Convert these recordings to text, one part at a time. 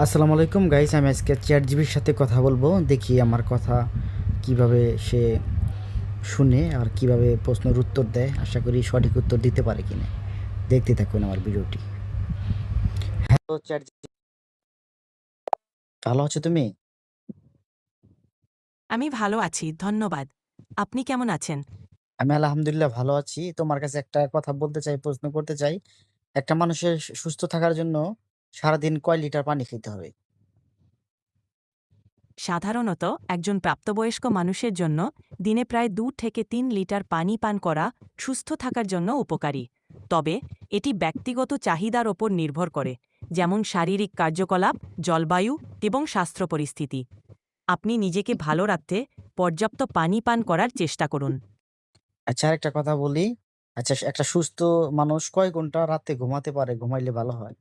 আসসালামু আলাইকুম গাইস, আমি আজকে চ্যাটজিপিটির সাথে কথা বলবো। দেখি আমার কথা কিভাবে সে শুনে আর কিভাবে প্রশ্নের উত্তর দেয়। আশা করি সঠিক উত্তর দিতে পারে কিনা। দেখতে থাকুন আমার ভিডিওটি। হ্যালো চ্যাটজিপিটি, ভালো আছো তুমি? আমি ভালো আছি, ধন্যবাদ। আপনি কেমন আছেন? আমি আলহামদুলিল্লাহ ভালো আছি। তোমার কাছে একটা কথা বলতে চাই, প্রশ্ন করতে চাই। একটা মানুষের সুস্থ থাকার জন্য সারাদিন কয় লিটার পানি খেতে হবে? সাধারণত একজন প্রাপ্তবয়স্ক মানুষের জন্য দিনে প্রায় 2 থেকে 3 লিটার পানি পান করা সুস্থ থাকার জন্য উপকারী। তবে এটি ব্যক্তিগত চাহিদার ওপর নির্ভর করে, যেমন শারীরিক কার্যকলাপ, জলবায়ু এবং স্বাস্থ্য পরিস্থিতি। আপনি নিজেকে ভালো রাখতে পর্যাপ্ত পানি পান করার চেষ্টা করুন। আচ্ছা, আরেকটা কথা বলি। আচ্ছা, একটা সুস্থ মানুষ কয় ঘন্টা রাতে ঘুমাতে পারে? ঘুমাইলে ভালো হয়?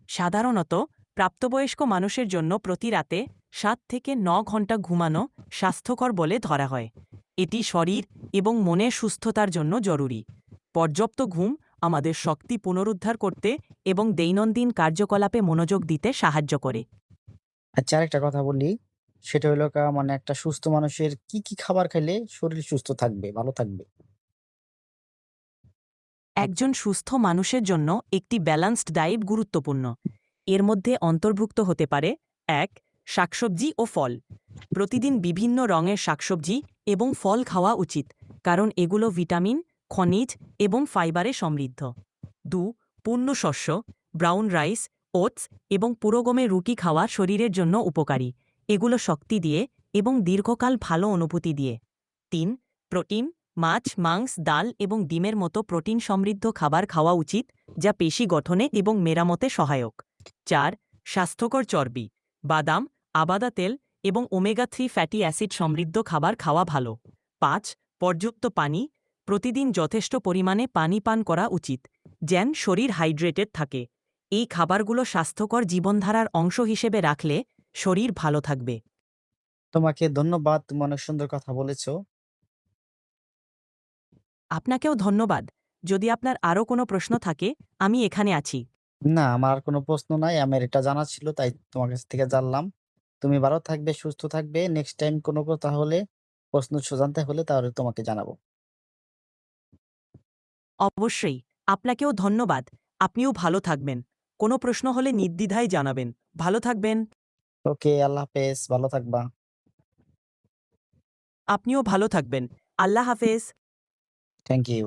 সাধারণত প্রাপ্তবয়স্ক মানুষের জন্য প্রতি রাতে 7 থেকে 9 ঘন্টা ঘুমানো স্বাস্থ্যকর বলে ধরা হয়। এটি শরীর এবং মনের সুস্থতার জন্য জরুরি। পর্যাপ্ত ঘুম আমাদের শক্তি পুনরুদ্ধার করতে এবং দৈনন্দিন কার্যকলাপে মনোযোগ দিতে সাহায্য করে। আচ্ছা, আরেকটা কথা বলি। সেটা হইলো মানে একটা সুস্থ মানুষের কি খাবার খাইলে শরীর সুস্থ থাকবে, ভালো থাকবে? একজন সুস্থ মানুষের জন্য একটি ব্যালান্সড ডায়েট গুরুত্বপূর্ণ। এর মধ্যে অন্তর্ভুক্ত হতে পারে: ১. শাকসবজি ও ফল। প্রতিদিন বিভিন্ন রঙের শাকসবজি এবং ফল খাওয়া উচিত, কারণ এগুলো ভিটামিন, খনিজ এবং ফাইবারে সমৃদ্ধ। ২. পূর্ণ শস্য, ব্রাউন রাইস, ওটস এবং পুরোগমের রুটি খাওয়া শরীরের জন্য উপকারী। এগুলো শক্তি দিয়ে এবং দীর্ঘকাল ভালো অনুভূতি দিয়ে। ৩. প্রোটিন, মাছ, মাংস, ডাল এবং ডিমের মতো প্রোটিন সমৃদ্ধ খাবার খাওয়া উচিত, যা পেশি গঠনে এবং মেরামতে সহায়ক। ৪. স্বাস্থ্যকর চর্বি, বাদাম, আবাদা তেল এবং ওমেগা-3 ফ্যাটি অ্যাসিড সমৃদ্ধ খাবার খাওয়া ভালো। ৫. পর্যাপ্ত পানি, প্রতিদিন যথেষ্ট পরিমাণে পানি পান করা উচিত, যেন শরীর হাইড্রেটেড থাকে। এই খাবারগুলো স্বাস্থ্যকর জীবনধারার অংশ হিসেবে রাখলে শরীর ভালো থাকবে। তোমাকে ধন্যবাদ। তুমি অনেক সুন্দর কথা বলেছো। আপনাকেও ধন্যবাদ। যদি আপনার আরও কোনো প্রশ্ন থাকে, আমি এখানে আছি। না, আমার আর কোনো প্রশ্ন নাই। আমার এটা জানা ছিল, তাই তোমার কাছ থেকে জানলাম। তুমি ভালো থাকবে, সুস্থ থাকবে। নেক্সট টাইম কোনো কথা হলে, প্রশ্ন জানতে হলে তাহলে তোমাকে জানাবো। অবশ্যই। আপনাকেও ধন্যবাদ। আপনিও ভালো থাকবেন। কোনো প্রশ্ন হলে নির্দ্বিধায় জানাবেন। ভালো থাকবেন। ওকে, আল্লাহ হাফেজ। ভালো থাকবা। আপনিও ভালো থাকবেন। আল্লাহ হাফেজ। Thank you.